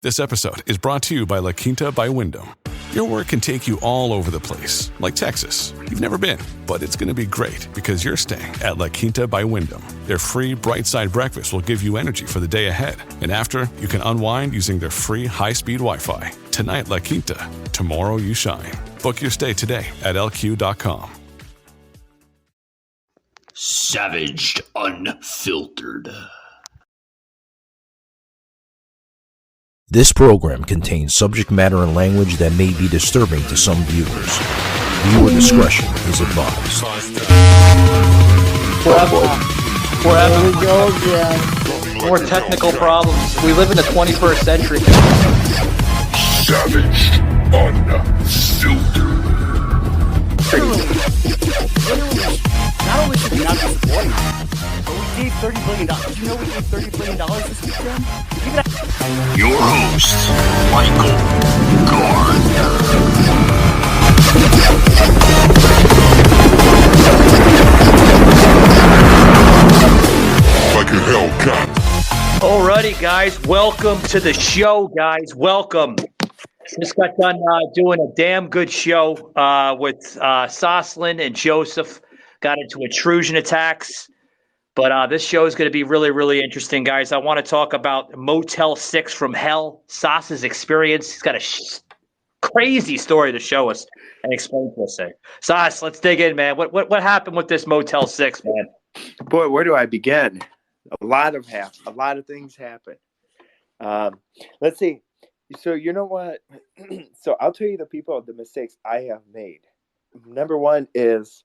This episode is brought to you by La Quinta by Wyndham. Your work can take you all over the place, like Texas. You've never been, but it's going to be great because you're staying at La Quinta by Wyndham. Their free Bright Side breakfast will give you energy for the day ahead. And after, you can unwind using their free high-speed Wi-Fi. Tonight, La Quinta. Tomorrow, you shine. Book your stay today at lq.com. Savaged Unfiltered. This program contains subject matter and language that may be disturbing to some viewers. Viewer discretion is advised. Forever. We go again. More technical problems. We live in the 21st century. Savaged Unfiltered. Not only should we not be supporting them, but we gave $30 billion. Did you know we gave $30 billion this weekend? Your host, Michael Gardner. Like a Hellcat. Alrighty, guys. Welcome to the show, guys. Welcome. Just got done doing a damn good show with Soslin and Joseph. Got into intrusion attacks. But this show is going to be really, really interesting, guys. I want to talk about Motel 6 from hell, Sauce's experience. He's got a crazy story to show us and explain to us. Sauce, let's dig in, man. What happened with this Motel 6, man? Boy, where do I begin? A lot of things happen. Let's see. So you know what? So I'll tell you the mistakes I have made. Number one is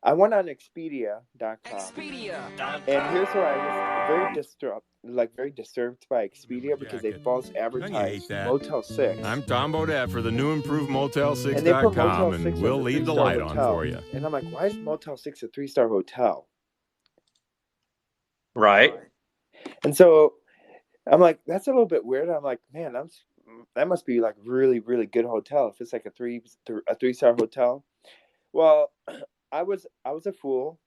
I went on Expedia.com. And here's where I was very disturbed by Expedia because they false advertised Motel 6. I'm Tom Bodette for the new improved Motel6.com, and we'll leave the light on for you. And I'm like, why is Motel 6 a 3-star hotel? Right. And so I'm like, that's a little bit weird. I'm like, man, that must be like really, really good hotel if it's like a 3-star hotel. Well, I was a fool,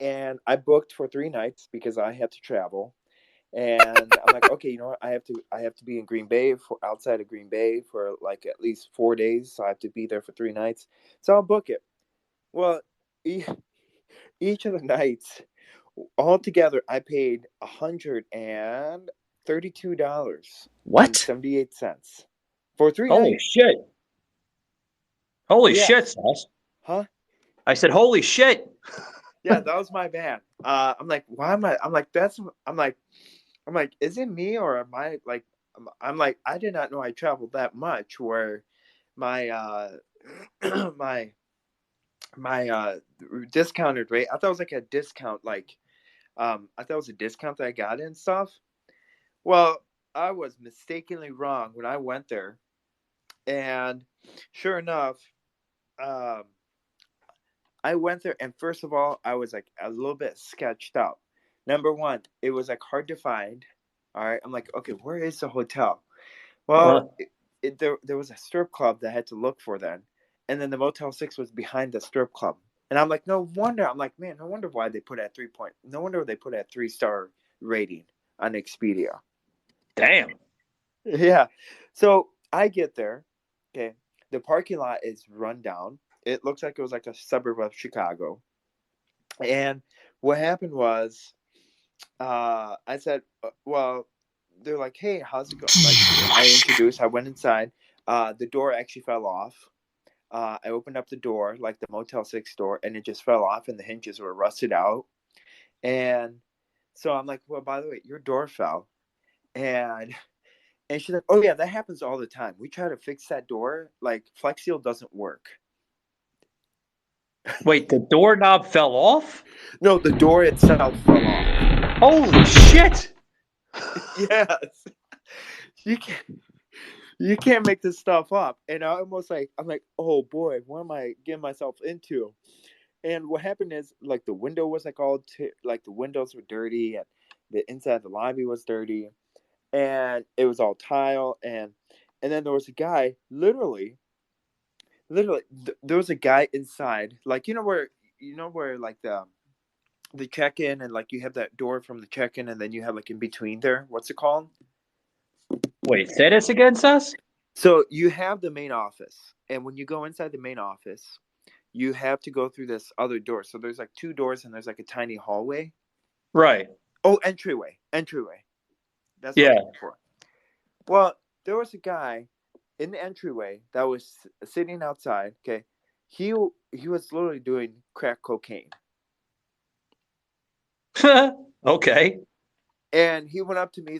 and I booked for 3 nights because I had to travel, and I'm like, okay, you know what? I have to be in Green Bay outside of Green Bay for like at least 4 days, so I have to be there for 3 nights. So I'll book it. Well, each of the nights, altogether, I paid $132. What? 78 cents for 3 Holy nights. Shit! Holy shit, Sauce! Huh? I said, holy shit. Yeah, that was my bad. I'm like, why am I? I'm like, is it me or am I like? I'm like, I did not know I traveled that much. Where my my discounted rate, I thought it was like a discount. Like, I thought it was a discount that I got and stuff. Well, I was mistakenly wrong when I went there, and sure enough, I went there, and first of all, I was like a little bit sketched out. Number one, it was like hard to find. All right, I'm like, okay, where is the hotel? Well, there was a strip club that I had to look for then, and then the Motel 6 was behind the strip club, and I'm like, no wonder. I'm like, man, no wonder why they put it at 3 point. No wonder they put it at 3-star rating on Expedia. Damn. Yeah. So I get there. Okay, the parking lot is run down. It looks like it was like a suburb of Chicago. And what happened was, I said, well, they're like, hey, how's it going? Like, I went inside. The door actually fell off. I opened up the door, like the Motel 6 door, and it just fell off and the hinges were rusted out. And so I'm like, well, by the way, your door fell. And she's like, oh, yeah, that happens all the time. We try to fix that door. Like, Flex Seal doesn't work. Wait, the doorknob fell off? No, the door itself fell off. Holy shit! Yes. You can't make this stuff up. And I'm like, oh boy, what am I getting myself into? And what happened is, like, the window was like like the windows were dirty, and the inside of the lobby was dirty, and it was all tile, and then there was a guy literally there was a guy inside, like, you know where like the check-in, and like you have that door from the check-in, and then you have like in between there, what's it called? Wait, say this against us? So you have the main office, and when you go inside the main office, you have to go through this other door. So there's like 2 doors, and there's like a tiny hallway. Right. Oh, entryway. That's what I'm Yeah. looking for. Well, there was a guy in the entryway that was sitting outside. Okay, he was literally doing crack cocaine, Okay. and he went up to me.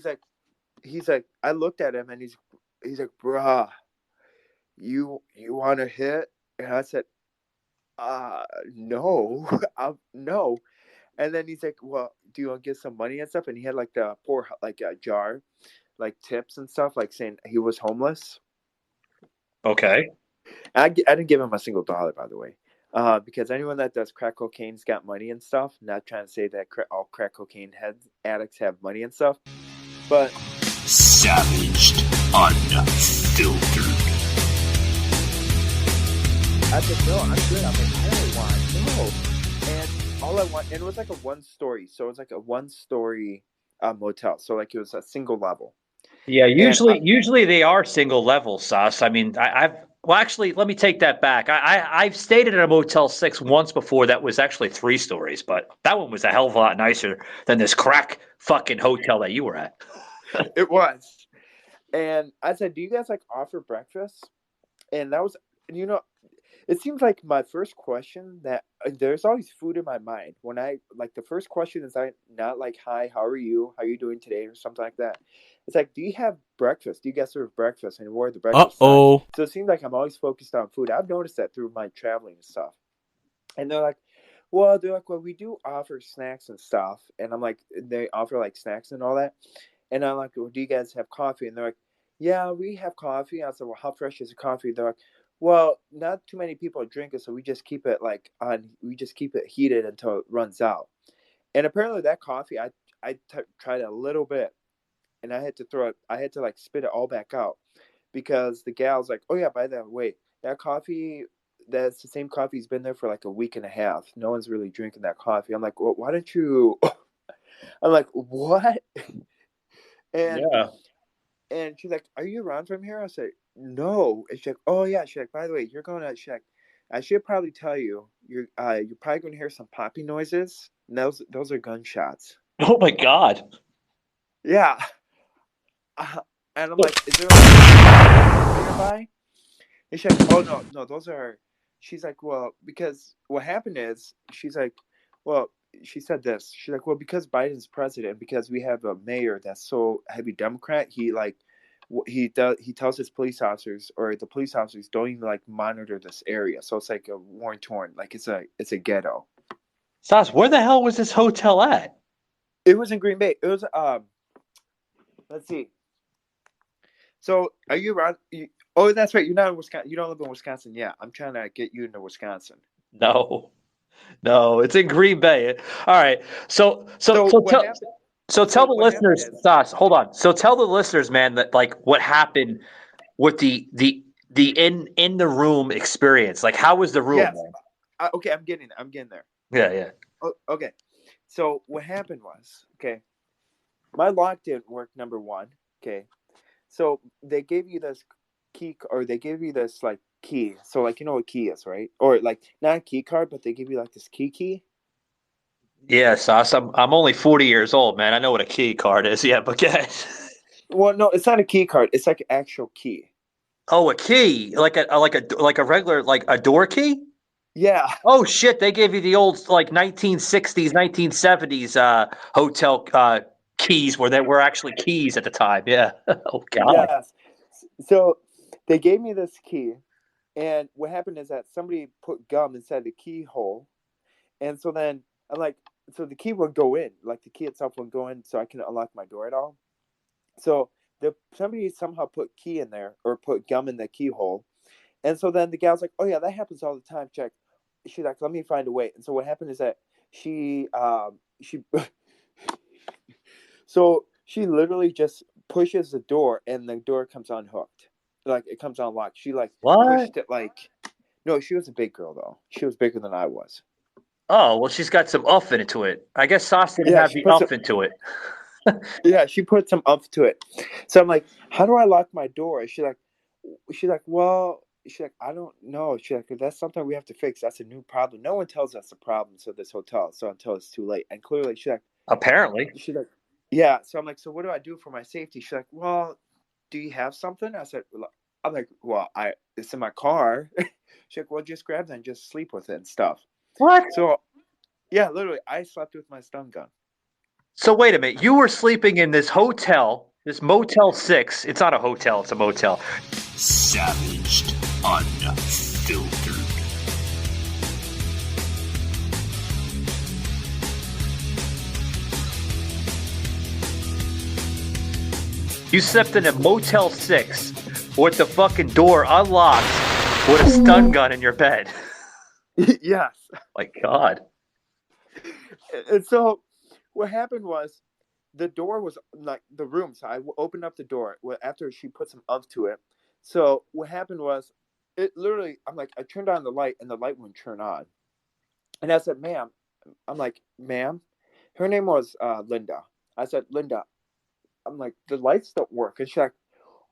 He's like, I looked at him, and he's like, bruh, you want to hit? And I said, no, no. And then he's like, well, do you want to get some money and stuff? And he had like the poor, like a jar, like tips and stuff, like saying he was homeless. Okay. I didn't give him a single dollar, by the way, because anyone that does crack cocaine's got money and stuff. Not trying to say that all crack cocaine addicts have money and stuff, but Savaged, unfiltered. I said, no, I'm good. I'm like, I don't want no. And all I want, and it was like a 1-story. So it was like a 1-story motel. So like it was a single level. Yeah, usually they are single level, Sauce. I mean, well, actually, let me take that back. I've stayed at a Motel 6 once before that was actually 3 stories, but that one was a hell of a lot nicer than this crack fucking hotel that you were at. It was. And I said, do you guys like offer breakfast? And that was, it seems like my first question that there's always food in my mind when I like the first question is not like, hi, how are you doing today, or something like that. It's like, do you have breakfast? Do you guys serve breakfast? And where are the breakfast signs? So it seems like I'm always focused on food. I've noticed that through my traveling and stuff. And they're like, well, we do offer snacks and stuff. And I'm like, they offer like snacks and all that. And I'm like, well, do you guys have coffee? And they're like, yeah, we have coffee. I said, well, how fresh is the coffee? They're like, well, not too many people drink it, so we just keep it we just keep it heated until it runs out. And apparently that coffee, I tried a little bit, and I had to like spit it all back out, because the gal's like, oh yeah, by the way, that coffee, that's the same coffee's been there for like a week and a half. No one's really drinking that coffee. I'm like, well, why don't you? I'm like, what? And Yeah. and she's like, are you around from here? I said, no. And she's like, oh yeah. She's like, by the way, you're going to check. I should probably tell you, you're probably going to hear some popping noises. And those are gunshots. Oh my God. Yeah. And I'm like, is there like nearby? And she's like, oh no, those are. She's like, well, because what happened is, she's like, well, she said this. She's like, well, because Biden's president, because we have a mayor that's so heavy Democrat, he tells his police officers, or the police officers don't even like monitor this area. So it's like a war torn, like it's a ghetto. Sauce, where the hell was this hotel at? It was in Green Bay. It was let's see. So are you around? Oh, that's right. You're not in Wisconsin. You don't live in Wisconsin. Yeah, I'm trying to get you into Wisconsin. No, it's in Green Bay. All right. So tell the listeners, Sauce, hold on. So tell the listeners, man, that like what happened with the in the room experience. Like, how was the room? Yes. Man? Okay, I'm getting there. Yeah. Oh, okay. So what happened was, okay, my lock didn't work, number one. Okay. So they gave you this key, or they gave you this like key. So like, you know what key is, right? Or like not a key card, but they give you like this key. Yeah, Sauce. I'm only 40 years old, man. I know what a key card is. Yeah, but get. Well, no, it's not a key card. It's like an actual key. Oh, a key, like a regular, like a door key. Yeah. Oh shit! They gave you the old like 1960s, 1970s hotel keys, where there were actually keys at the time. Yeah. Oh God. Yes. So they gave me this key, and what happened is that somebody put gum inside the keyhole, and so then I'm like, so the key would go in, like the key itself would go in, so I can unlock my door at all. So somebody somehow put key in there, or put gum in the keyhole, and so then the gal's like, oh yeah, that happens all the time. Check. She's like, let me find a way. And so what happened is that she so she literally just pushes the door, and the door comes unhooked, like it comes unlocked. She like pushed it like. No, she was a big girl though. She was bigger than I was. Oh well, she's got some uff into it. I guess Sauce didn't have the uff into it. Yeah, she put some umph to it. So I'm like, how do I lock my door? She's like, well, she's like, I don't know. She's like, that's something we have to fix. That's a new problem. No one tells us the problems of this hotel, so until it's too late. And clearly, Apparently. she's like, yeah. So I'm like, so what do I do for my safety? She's like, well, do you have something? I said, I'm like, well, it's in my car. She's like, well, just grab that and just sleep with it and stuff. What? So, yeah, literally, I slept with my stun gun. So wait a minute. You were sleeping in this hotel, this Motel 6. It's not a hotel, it's a motel. Savaged, unfiltered. You slept in a Motel 6 with the fucking door unlocked with a stun gun in your bed. Yes. My God. And so what happened was the door was like the room. So I opened up the door after she put some umph to it. So what happened was it literally, I'm like, I turned on the light and the light wouldn't turn on. And I said, ma'am, I'm like, ma'am, her name was Linda. I said, Linda, I'm like, the lights don't work. And she's like,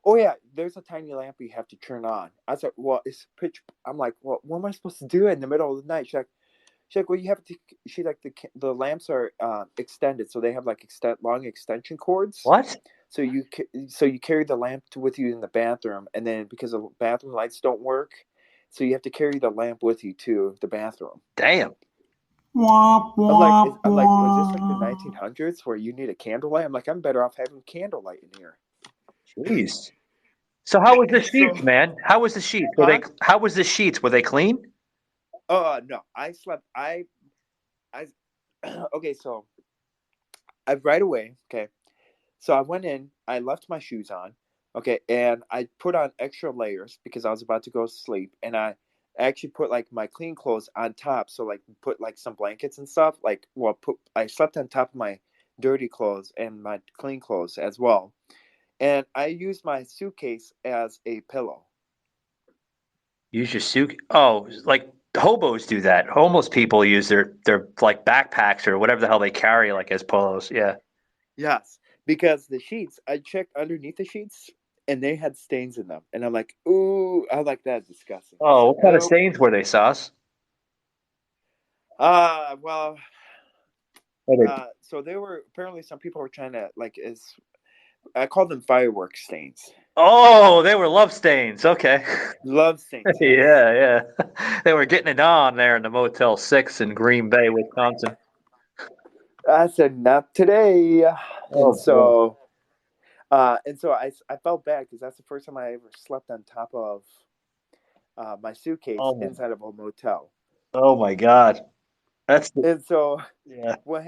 oh yeah, there's a tiny lamp you have to turn on. I said, well, it's pitch. I'm like, well, what am I supposed to do in the middle of the night? She's like, well, you have to. She's like, the lamps are extended, so they have like long extension cords. What? So you carry the lamp with you in the bathroom, and then because the bathroom lights don't work, so you have to carry the lamp with you to the bathroom. Damn. I'm like, was this like the 1900s where you need a candlelight? I'm like, I'm better off having candlelight in here. Jeez. So how was the sheets, man? How was the sheets? How was the sheets? Were they clean? No. I slept. Okay. So right away. Okay. So I went in. I left my shoes on. Okay, and I put on extra layers because I was about to go to sleep, and I actually put like my clean clothes on top. So like put like some blankets and stuff. I slept on top of my dirty clothes and my clean clothes as well. And I used my suitcase as a pillow. Use your suit. Oh, like hobos do that. Homeless people use their like backpacks or whatever the hell they carry like as pillows. Yeah. Yes, because the sheets, I checked underneath the sheets and they had stains in them. And I'm like, ooh, I like that. Disgusting. Oh, what kind of stains were they, Sauce? Well, Oh, so they were, apparently some people were trying to, I call them fireworks stains. Oh, they were love stains. Okay. Love stains. Yeah. They were getting it on there in the Motel 6 in Green Bay, Wisconsin. I said, not today. And so I felt bad because that's the first time I ever slept on top of my suitcase inside of a motel. Oh my God. And so yeah. What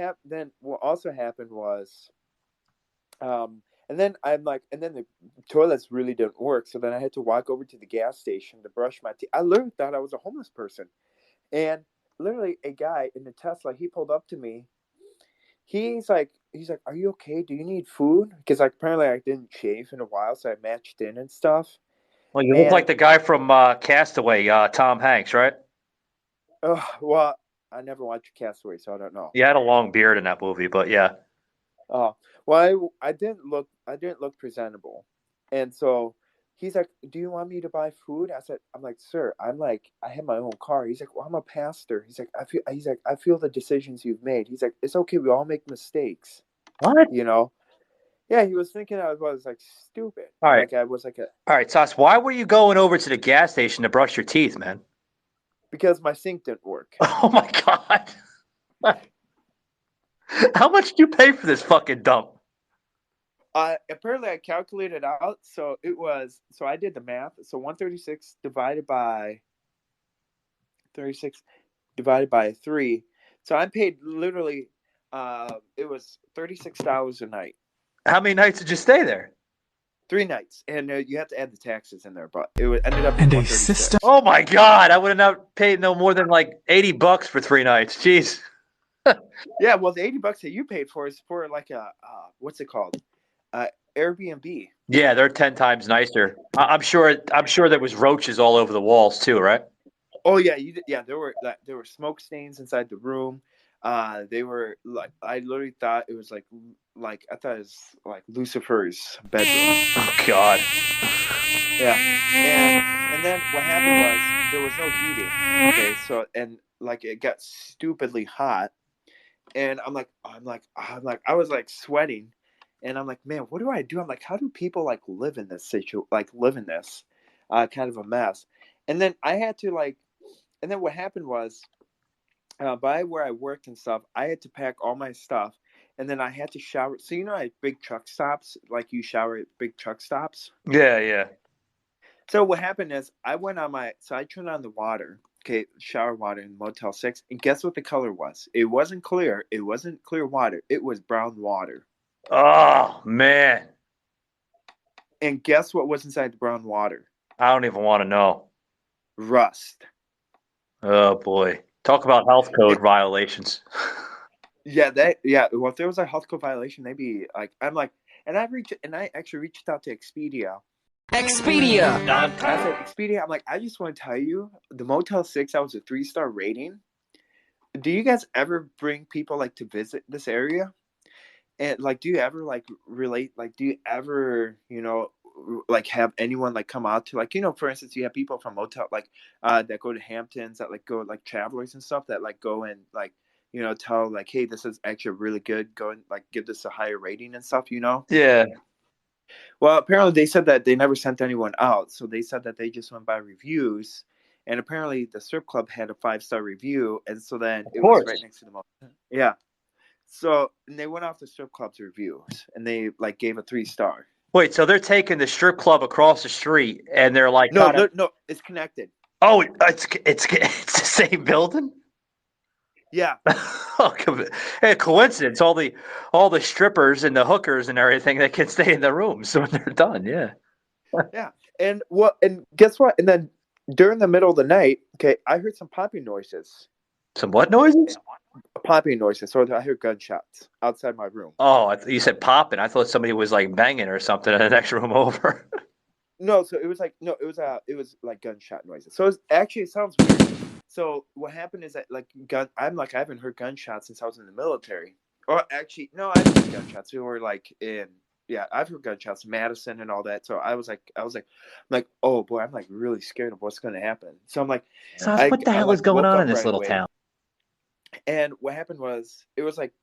also happened was, and then the toilets really didn't work. So then I had to walk over to the gas station to brush my teeth. I literally thought I was a homeless person. And literally a guy in the Tesla, he pulled up to me. He's like, are you okay? Do you need food? Because apparently I didn't shave in a while, so I matched in and stuff. Well, you look like the guy from Castaway, Tom Hanks, right? Well, I never watched Castaway, so I don't know. He had a long beard in that movie, but yeah. Oh, well, I didn't look presentable, and so he's like, "Do you want me to buy food?" I'm like, "Sir, I have my own car." He's like, "Well, I'm a pastor." He's like, I feel the decisions you've made." He's like, "It's okay, we all make mistakes." What? Yeah, he was thinking I was like stupid. All right, All right, Sauce. Why were you going over to the gas station to brush your teeth, man? Because my sink didn't work. Oh my God. How much did you pay for this fucking dump? Apparently I calculated out. So I did the math. So 136 divided by 3. So I paid literally, it was $36 a night. How many nights did you stay there? 3 nights. And you have to add the taxes in there, but it ended up and a system. Oh my God. I would have not paid no more than like $80 for 3 nights. Jeez. Yeah, well, the $80 that you paid for is for like a what's it called? Airbnb. Yeah, they're 10 times nicer. I'm sure there was roaches all over the walls too, right? Oh yeah, there were smoke stains inside the room. They were like, I literally thought it was like I thought it was like Lucifer's bedroom. Oh God. Yeah, and then what happened was there was no heating. Okay, so and like it got stupidly hot, and I was like sweating, and I'm like, man, what do I do? I'm like, how do people like live in this kind of a mess? And then I had to like, and then what happened was, by where I worked and stuff, I had to pack all my stuff, and then I had to shower. So you know, at big truck stops, like you shower at big truck stops. Yeah, yeah. So what happened is I turned on the water, okay, shower water in Motel 6, and guess what the color was? It wasn't clear. It wasn't clear water. It was brown water. Oh man. And guess what was inside the brown water? I don't even want to know. Rust. Oh boy. Talk about health code violations. Yeah, well, if there was a health code violation, they'd be like, and I actually reached out to Expedia. I said, Expedia, I'm like, I just want to tell you, the Motel 6, that was a 3-star rating. Do you guys ever bring people like to visit this area? And like, do you ever like relate? Like, do you ever, like have anyone like come out to like, for instance, you have people from Motel like that go to Hamptons, that like go like travelers and stuff that like go and like, tell like, hey, this is actually really good. Go and like give this a higher rating and stuff, Yeah. Well, apparently they said that they never sent anyone out. So they said that they just went by reviews. And apparently the strip club had a 5-star review. And so then it was right next to the motel. Yeah. So and they went off the strip club's reviews and they like gave a 3-star. Wait, so they're taking the strip club across the street and they're like, no, it's connected. Oh, it's the same building? Yeah. Hey, coincidence. All the strippers and the hookers and everything, they can stay in the rooms when they're done. Yeah. Yeah. And guess what? And then during the middle of the night, okay, I heard some popping noises. Some what noises? Popping noises. So I heard gunshots outside my room. Oh, you said popping. I thought somebody was like banging or something in the next room over. No, so it was like like gunshot noises. So it sounds weird. So what happened is that like I haven't heard gunshots since I was in the military. Or actually, no, I've heard gunshots. We were like I've heard gunshots, Madison and all that. So I was like, oh boy, I'm like really scared of what's going to happen. So I'm like, so what the hell is going on in this little town? And what happened was it was like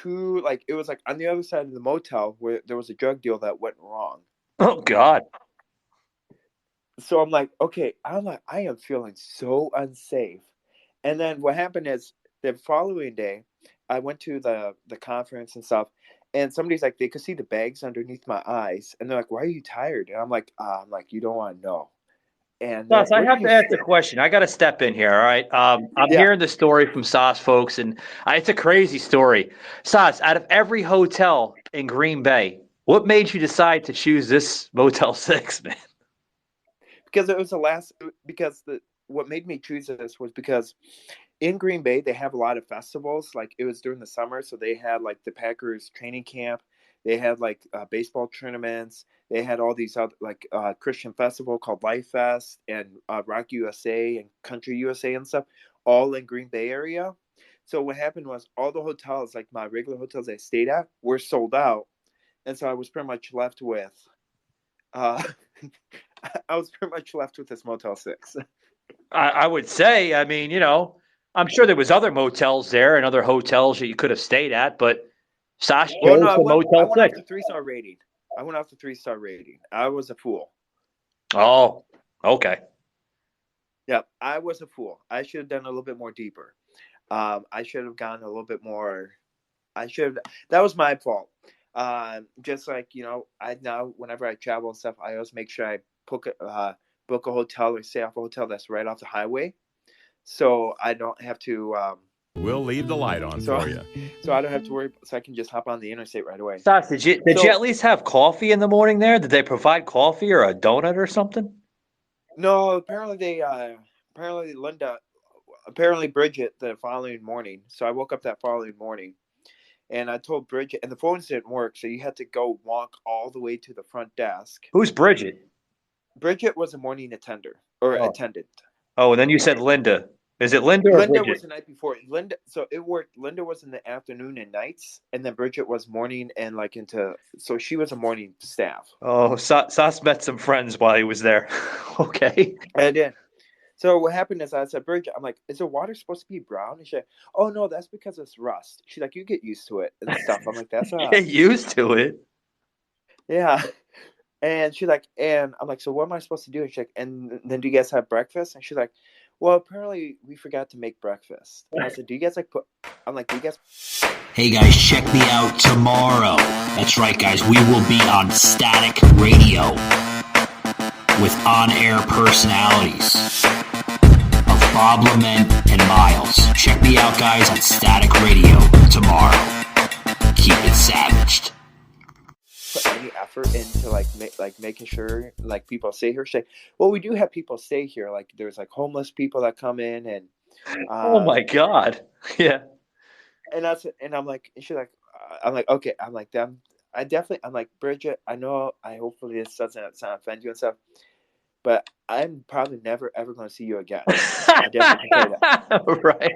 it was like on the other side of the motel where there was a drug deal that went wrong. Oh God. So I'm like, okay, I am feeling so unsafe. And then what happened is the following day, I went to the conference and stuff, and somebody's like, they could see the bags underneath my eyes, and they're like, "Why are you tired?" And I'm like, you don't want to know. And Sas, I have to ask a question. I got to step in here. All right, I'm hearing the story from Sas, folks, and it's a crazy story. Sas, out of every hotel in Green Bay, what made you decide to choose this Motel 6, man? Because it was what made me choose this was because in Green Bay they have a lot of festivals. Like it was during the summer, so they had like the Packers training camp, they had like baseball tournaments, they had all these other like Christian festival called Life Fest and Rock USA and Country USA and stuff, all in Green Bay area. So what happened was all the hotels, like my regular hotels I stayed at, were sold out, and so I was pretty much left with. I was pretty much left with this Motel 6. I would say, I mean, I'm sure there was other motels there and other hotels that you could have stayed at, but Sas chose the Motel 6. I went off the 3-star rating. I went off the 3-star rating. I was a fool. Oh, okay. Yeah, I was a fool. I should have done a little bit more deeper. I should have gone a little bit more. That was my fault. Just like, I now, whenever I travel and stuff, I always make sure I book a hotel or stay off a hotel that's right off the highway, so I don't have to. We'll leave the light on for you, so I don't have to worry. So I can just hop on the interstate right away. Sas, did you at least have coffee in the morning there? Did they provide coffee or a donut or something? No, apparently Bridget the following morning. So I woke up that following morning. And I told Bridget, and the phones didn't work, so you had to go walk all the way to the front desk. Who's Bridget? Bridget was a morning attendant. Oh, and then you said Linda. Is it Linda or Linda Bridget? was the night before. So it worked. Linda was in the afternoon and nights, and then Bridget was morning and like into. So she was a morning staff. Oh, Sas met some friends while he was there. Okay. And then, so what happened is I said, Bridget, I'm like, is the water supposed to be brown? And she's like, oh no, that's because it's rust. She's like, you get used to it and stuff. I'm like, that's Get used to it. Yeah. And she's like, and I'm like, so what am I supposed to do? And she's like, and then do you guys have breakfast? And she's like, well, apparently we forgot to make breakfast. And I said, do you guys like I'm like, do you guys? Hey guys, check me out tomorrow. That's right, guys. We will be on Static Radio with on-air personalities of Bob Lament and Miles. Check me out, guys, on Static Radio tomorrow. Keep it savaged. Put any effort into making sure like people stay here. She's like, well, we do have people stay here. Like there's like homeless people that come in and. Oh my God! Yeah. And I'm like, and she's like, I'm like, okay, I'm like them. I'm like, Bridget, I know, hopefully this doesn't offend you and stuff, but I'm probably never ever going to see you again. I definitely can say that. Right.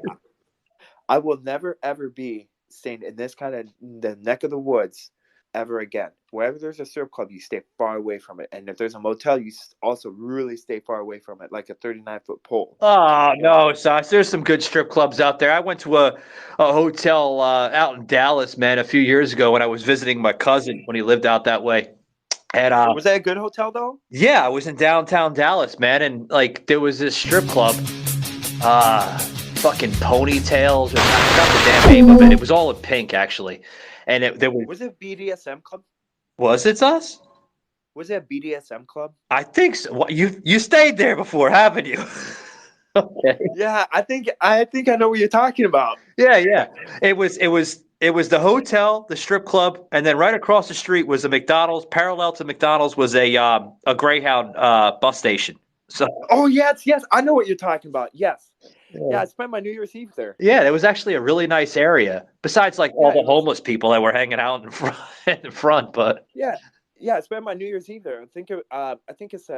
I will never ever be staying in this kind of the neck of the woods ever again. Wherever there's a strip club, you stay far away from it. And if there's a motel, you also really stay far away from it, like a 39-foot pole. Oh, no, Sauce. There's some good strip clubs out there. I went to a hotel out in Dallas, man, a few years ago when I was visiting my cousin when he lived out that way. And was that a good hotel, though? Yeah, I was in downtown Dallas, man. And, like, there was this strip club, fucking Ponytails. I forgot the damn name of it. It was all in pink, actually. And was it BDSM club? Was it us? Was it a BDSM club? I think so. What, you stayed there before, haven't you? Okay. Yeah, I think I know what you're talking about. Yeah. It was the hotel, the strip club, and then right across the street was a McDonald's. Parallel to McDonald's was a Greyhound bus station. So. Oh yes, I know what you're talking about. Yes. Yeah, I spent my New Year's Eve there. Yeah, it was actually a really nice area. Besides, like all the homeless people that were hanging out in front, but yeah, I spent my New Year's Eve there. I think it's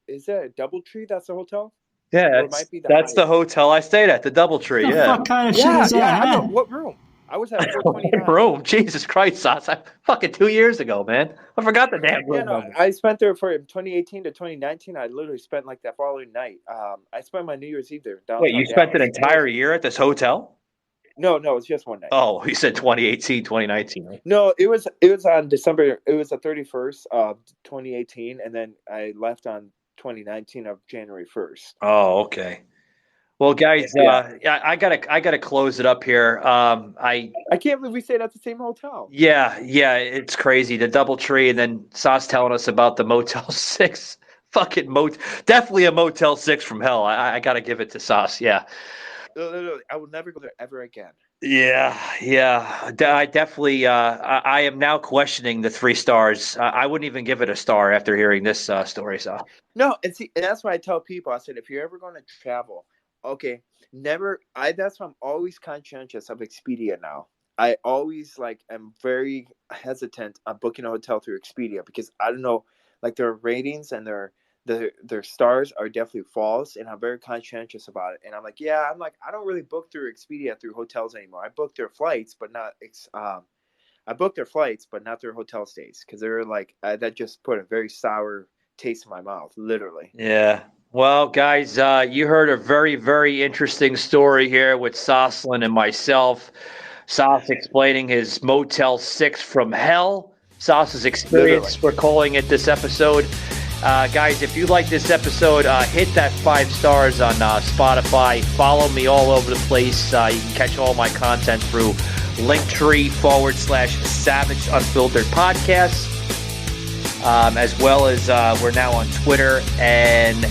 is it a DoubleTree? That's the hotel. Yeah, that's the hotel I stayed at, the DoubleTree. Yeah. What kind of shit is that? I know. What room? I was at 429. Room. Jesus Christ, Sauce. Fucking 2 years ago, man. I forgot the damn room. Yeah, no, I spent there for 2018 to 2019. I literally spent like that following night. I spent my New Year's Eve there. Wait, you spent an entire year at this hotel? No, it's just one night. Oh, you said 2018, 2019. Right? No, it was on December. It was the 31st of 2018, and then I left on 2019 of January 1st. Oh, okay. Well, guys, I gotta close it up here. I can't believe we stayed at the same hotel. Yeah, it's crazy. The DoubleTree, and then Sauce telling us about the Motel 6. Fucking definitely a Motel 6 from hell. I gotta give it to Sauce. Yeah. No, I will never go there ever again. Yeah. I definitely. I am now questioning the 3 stars. I wouldn't even give it a star after hearing this story. So. No, and that's why I tell people. I said, if you're ever going to travel. Okay, never. That's why I'm always conscientious of Expedia now. I always am very hesitant on booking a hotel through Expedia because I don't know, like their ratings and their stars are definitely false, and I'm very conscientious about it. And I'm like, I don't really book through Expedia through hotels anymore. I book their flights, but not their hotel stays because they're that just put a very sour taste in my mouth, literally. Yeah. Well, guys, you heard a very, very interesting story here with Saucelin and myself. Sauce explaining his Motel 6 from hell. Sauce's experience, we're calling it this episode. Guys, if you like this episode, hit that 5 stars on Spotify. Follow me all over the place. You can catch all my content through Linktree/Savage Unfiltered Podcast. As well as we're now on Twitter. And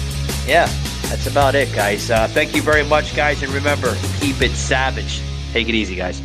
yeah, that's about it, guys. Thank you very much, guys. And remember, keep it savage. Take it easy, guys.